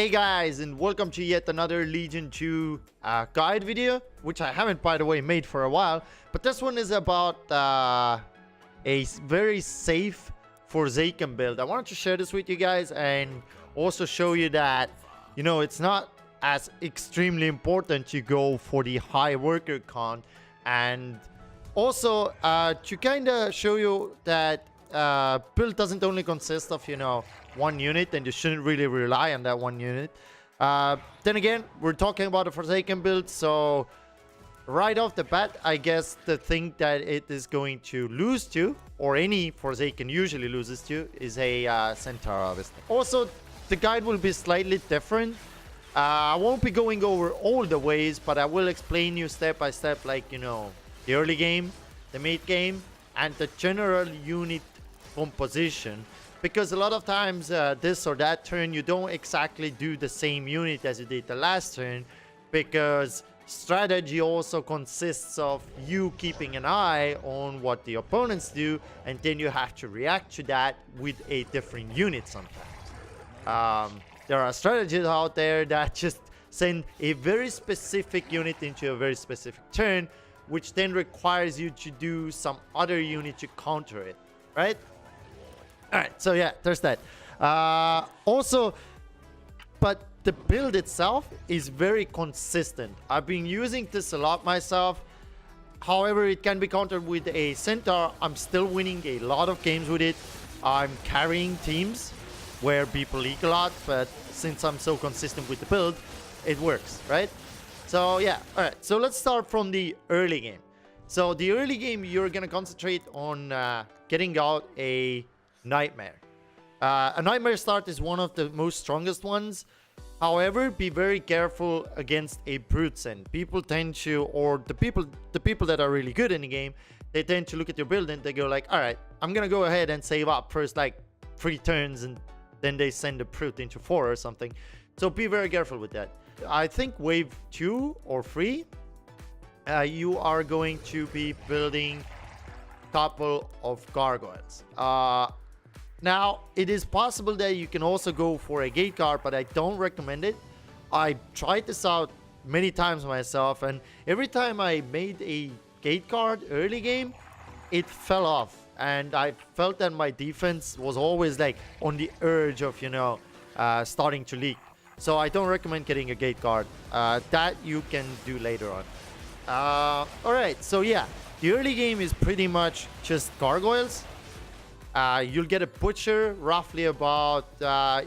Hey guys, and welcome to yet another Legion 2 guide video, which I haven't, by the way, made for a while. But this one is about very safe Forsaken build. I wanted to share this with you guys and also show you that, you know, it's not as extremely important to go for the high worker count. And also to kind of show you that build doesn't only consist of, you know, one unit, and you shouldn't really rely on that one unit. Then again, we're talking about a Forsaken build, so right off the bat, I guess the thing that it is going to lose to, or any Forsaken usually loses to, is a Centaur, obviously. Also, the guide will be slightly different. I won't be going over all the ways, but I will explain you step by step, like, you know, the early game, the mid game, and the general unit composition. Because a lot of times this or that turn you don't exactly do the same unit as you did the last turn, because strategy also consists of you keeping an eye on what the opponents do, and then you have to react to that with a different unit sometimes. There are strategies out there that just send a very specific unit into a very specific turn, which then requires you to do some other unit to counter it, right? Alright, so yeah, there's that. Also, but the build itself is very consistent. I've been using this a lot myself. However, it can be countered with a Centaur. I'm still winning a lot of games with it. I'm carrying teams where people leak a lot, but since I'm so consistent with the build, it works, right? So yeah, alright, so let's start from the early game. So the early game, you're gonna concentrate on getting out a Nightmare. A Nightmare start is one of the most strongest ones. However, be very careful against a Brute Send. People tend to, or the people that are really good in the game, they tend to look at your build and they go like, all right, I'm gonna go ahead and save up first like 3 turns, and then they send a Brute into 4 or something. So be very careful with that. I think wave 2 or 3, you are going to be building a couple of gargoyles. Now, it is possible that you can also go for a gate guard, but I don't recommend it. I tried this out many times myself, and every time I made a gate guard early game, it fell off. And I felt that my defense was always like on the urge of, you know, starting to leak. So I don't recommend getting a gate guard. That you can do later on. Alright, so yeah, the early game is pretty much just gargoyles. You'll get a butcher roughly about,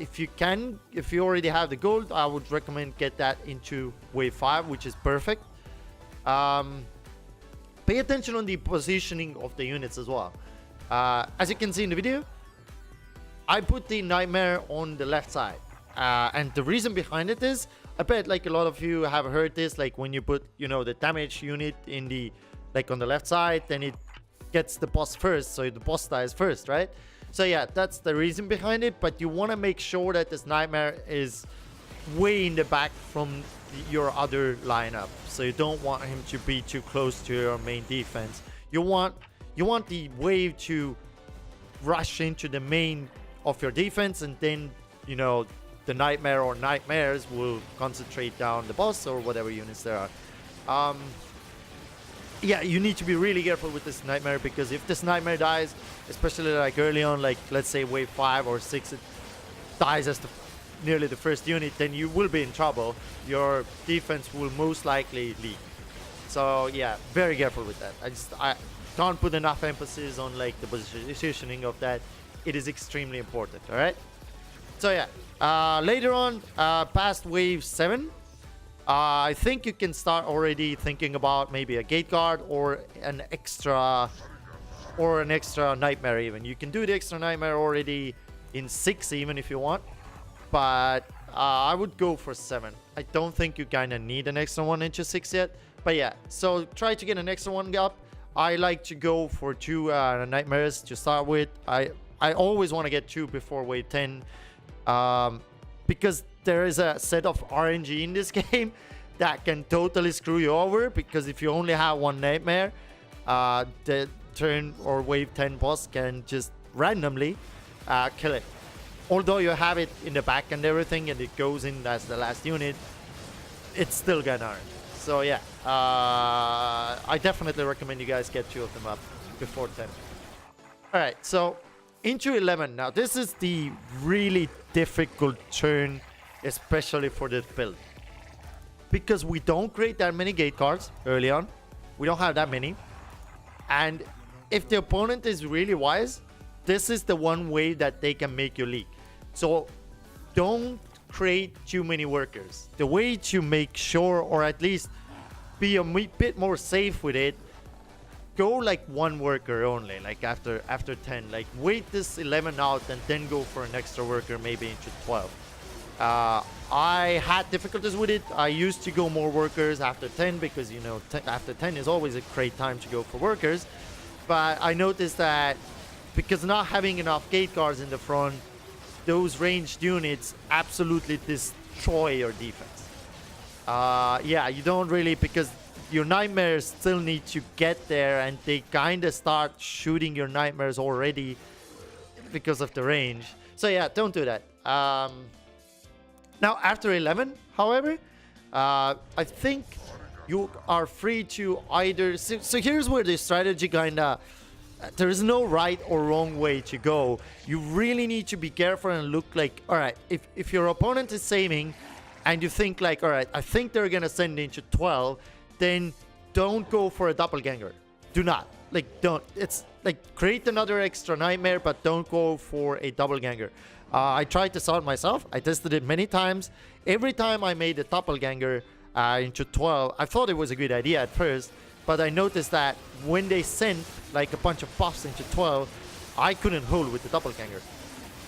if you already have the gold, I would recommend get that into wave 5, which is perfect. Pay attention on the positioning of the units as well. As you can see in the video, I put the Nightmare on the left side. And the reason behind it is, I bet like a lot of you have heard this, like when you put, you know, the damage unit in the, like on the left side, then it gets the boss first, so the boss dies first, right? So yeah, that's the reason behind it. But you want to make sure that this Nightmare is way in the back from your other lineup, so you don't want him to be too close to your main defense. You want the wave to rush into the main of your defense, and then, you know, the Nightmare or Nightmares will concentrate down the boss or whatever units there are. Yeah, you need to be really careful with this Nightmare, because if this Nightmare dies, especially like early on, like let's say wave 5 or 6, it dies as nearly the first unit, then you will be in trouble. Your defense will most likely leak. So yeah, very careful with that. I can't put enough emphasis on like the positioning of that. It is extremely important, alright? So yeah, later on, past wave 7, I think you can start already thinking about maybe a gate guard or an extra Nightmare even. You can do the extra Nightmare already in 6 even if you want, but I would go for 7. I don't think you kind of need an extra one into 6 yet, but yeah, so try to get an extra one up. I like to go for 2 Nightmares to start with. I always want to get 2 before wave 10, because there is a set of RNG in this game that can totally screw you over, because if you only have 1 Nightmare, the turn or wave 10 boss can just randomly kill it. although you have it in the back and everything, and it goes in as the last unit, it's still gonna earn. So yeah, I definitely recommend you guys get 2 of them up before 10. All right, so into 11 now. This is the really difficult turn, especially for this build, because we don't create that many gate cards early on. We don't have that many, and if the opponent is really wise, this is the one way that they can make you leak. So don't create too many workers. The way to make sure, or at least be a bit more safe with it, go like 1 worker only, like after 10. Like wait this 11 out and then go for an extra worker, maybe into 12. I had difficulties with it. I used to go more workers after 10 because, you know, after 10 is always a great time to go for workers. But I noticed that because not having enough gate guards in the front, those ranged units absolutely destroy your defense. Yeah, you don't really, because your nightmares still need to get there, and they kind of start shooting your nightmares already because of the range. So yeah, don't do that. Now after 11, however, I think you are free to either... So here's where the strategy kind of... There is no right or wrong way to go. You really need to be careful and look like, all right, if your opponent is saving and you think like, all right, I think they're going to send into 12, then don't go for a doppelganger. Do not. Like, don't. It's like, create another extra nightmare, but don't go for a doppelganger. I tried this out myself. I tested it many times. Every time I made a doppelganger into 12, I thought it was a good idea at first, but I noticed that when they sent like a bunch of buffs into 12, I couldn't hold with the doppelganger.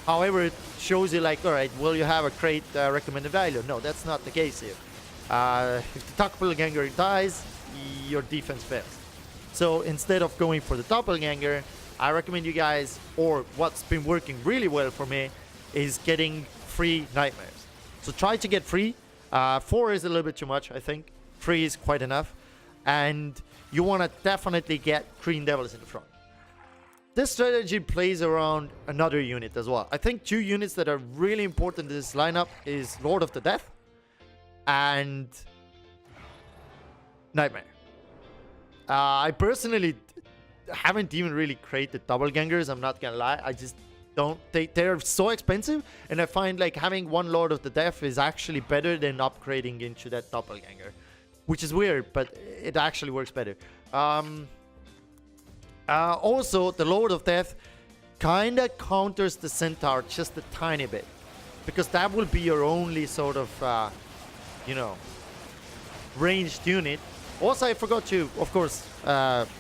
However, it shows you like, all right, will you have a great recommended value? No, that's not the case here. If the doppelganger dies, your defense fails. So instead of going for the doppelganger, I recommend you guys, or what's been working really well for me, is getting free nightmares. So try to get free. 4 is a little bit too much, I think. 3 is quite enough. And you want to definitely get Green Devils in the front. This strategy plays around another unit as well. I think 2 units that are really important in this lineup is Lord of the Death and Nightmare. I personally haven't even really created doppelgangers, I'm not gonna lie. I just don't. They're so expensive, and I find like having 1 Lord of the Death is actually better than upgrading into that doppelganger. Which is weird, but it actually works better. Also, the Lord of Death kind of counters the Centaur just a tiny bit, because that will be your only sort of, you know, ranged unit. Also, I forgot to, of course,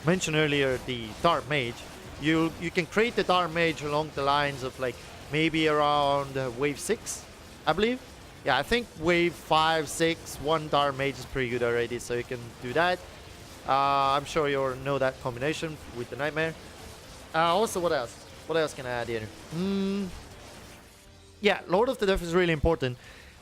mention earlier the Dark Mage. You can create the Dark Mage along the lines of like maybe around wave 6, I believe. Yeah, I think wave 5, 6, 1 Dark Mage is pretty good already, so you can do that. I'm sure you know that combination with the Nightmare. Also, what else? What else can I add here? Yeah, Lord of the Death is really important.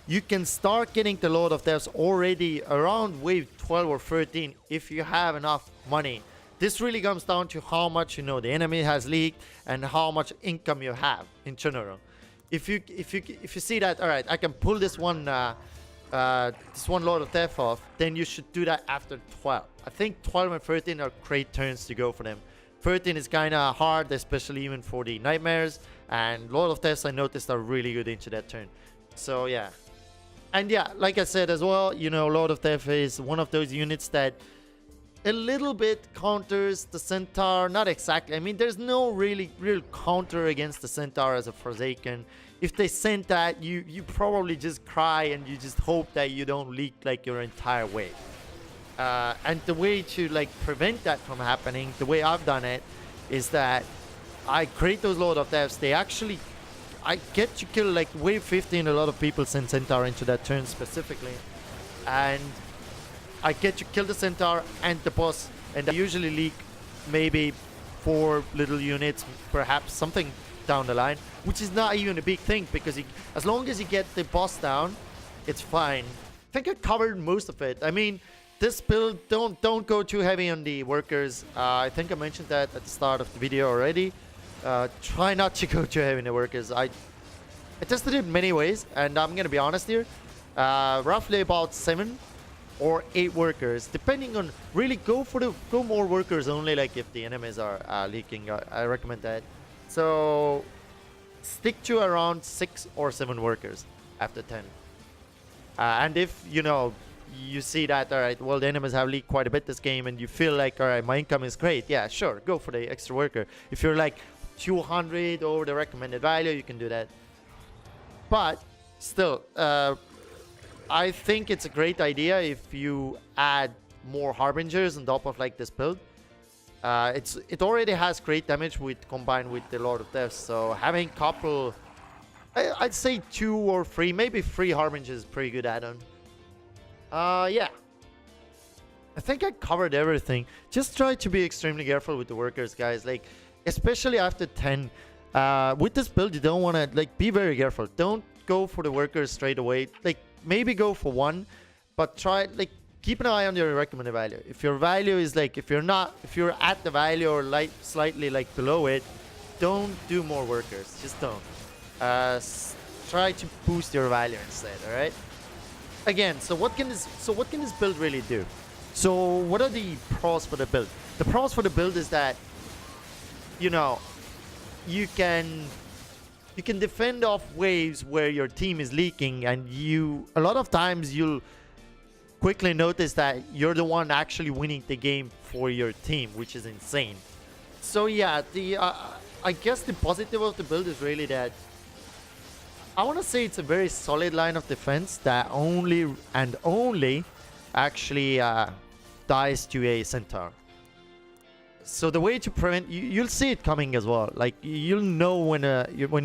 You can start getting the Lord of Deaths already around wave 12 or 13 if you have enough money. This really comes down to how much, you know, the enemy has leaked and how much income you have in general. If you see that, all right, I can pull this one Lord of Death off, then you should do that after 12. I think 12 and 13 are great turns to go for them. 13 is kind of hard, especially even for the Nightmares, and Lord of Deaths I noticed are really good into that turn. So yeah. And yeah, like I said as well, you know, Lord of Death is one of those units that a little bit counters the Centaur. Not exactly. I mean, there's no real counter against the Centaur as a Forsaken. If they send that, you probably just cry and you just hope that you don't leak like your entire wave. And the way to like prevent that from happening, the way I've done it, is that I create those Lord of Deaths. They actually, I get to kill like wave 15. A lot of people send Centaur into that turn specifically, and I get to kill the Centaur and the boss, and I usually leak maybe 4 little units, perhaps something down the line, which is not even a big thing, because as long as you get the boss down, it's fine. I think I covered most of it. I mean, this build, don't go too heavy on the workers. I think I mentioned that at the start of the video already. Try not to go too heavy on the workers. I tested it many ways, and I'm gonna be honest here. Roughly about 7 or 8 workers, depending on. Really go more workers only. Like if the enemies are leaking, I recommend that. So stick to around 6 or 7 workers after 10. And if you see that, all right, well, the enemies have leaked quite a bit this game, and you feel like, all right, my income is great, yeah, sure, go for the extra worker. If you're like 200 over the recommended value, you can do that. But still, I think it's a great idea if you add more harbingers on top of like this build. It already has great damage combined with the Lord of Death, so having couple, I'd say 2 or 3, maybe 3 harbingers is pretty good add-on. Yeah. I think I covered everything. Just try to be extremely careful with the workers, guys. Like, especially after 10. With this build, you don't want to, like, be very careful. Don't go for the workers straight away. Like, maybe go for 1, but try, like, keep an eye on your recommended value. If your value is, like, if you're at the value or, like, slightly, like, below it, don't do more workers. Just don't. Try to boost your value instead, alright? Again, so what can this build really do? So what are the pros for the build? The pros for the build is that you can defend off waves where your team is leaking, and a lot of times you'll quickly notice that you're the one actually winning the game for your team, which is insane. So yeah, I guess the positive of the build is really that I want to say it's a very solid line of defense that only actually dies to a centaur. So the way to prevent, you'll see it coming as well. Like, you'll know when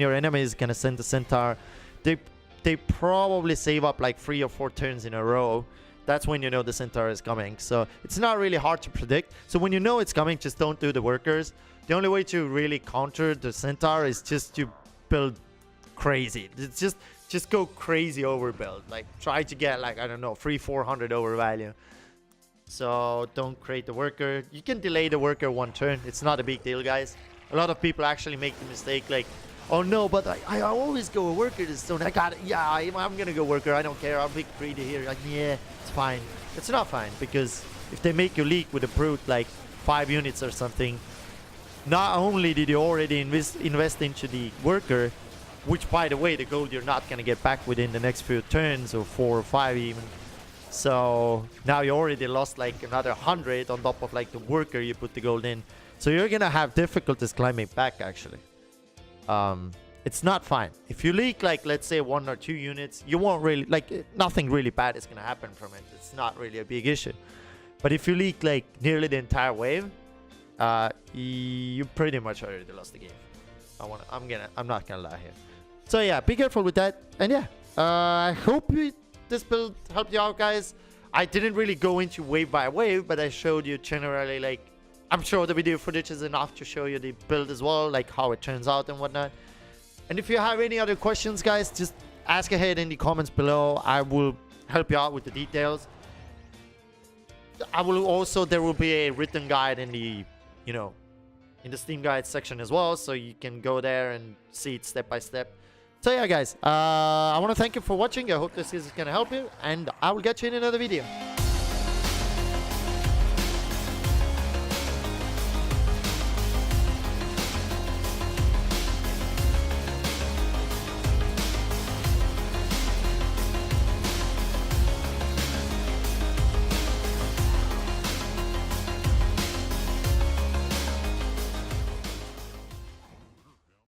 your enemy is gonna send a centaur. They probably save up like 3 or 4 turns in a row. That's when you know the centaur is coming. So it's not really hard to predict. So when you know it's coming, just don't do the workers. The only way to really counter the centaur is just to build crazy. It's just go crazy overbuild. Like, try to get, like, I don't know, 300-400 over value. So don't create the worker. You can delay the worker 1 turn. It's not a big deal, guys. A lot of people actually make the mistake, like, oh no, but I always go a worker this turn. I got it. Yeah, I'm gonna go worker. I don't care. I'll pick greedy here. Like, yeah, it's fine. It's not fine, because if they make you leak with a brute like 5 units or something, not only did you already invest into the worker, which, by the way, the gold you're not gonna get back within the next few turns, or 4 or 5 even. So now you already lost like another 100 on top of like the worker you put the gold in. So you're gonna have difficulties climbing back, actually. It's not fine. If you leak like, let's say, 1 or 2 units, you won't really, like, nothing really bad is gonna happen from it. It's not really a big issue. But if you leak like nearly the entire wave, you pretty much already lost the game. I'm not gonna lie here. So yeah, be careful with that. And yeah, I hope this build helped you out, guys. I didn't really go into wave by wave, but I showed you generally, like, I'm sure the video footage is enough to show you the build as well, like how it turns out and whatnot. And if you have any other questions, guys, just ask ahead in the comments below. I will help you out with the details. There will be a written guide in the, in the Steam guide section as well, so you can go there and see it step by step. So yeah, guys, I want to thank you for watching. I hope this is going to help you, and I will catch you in another video.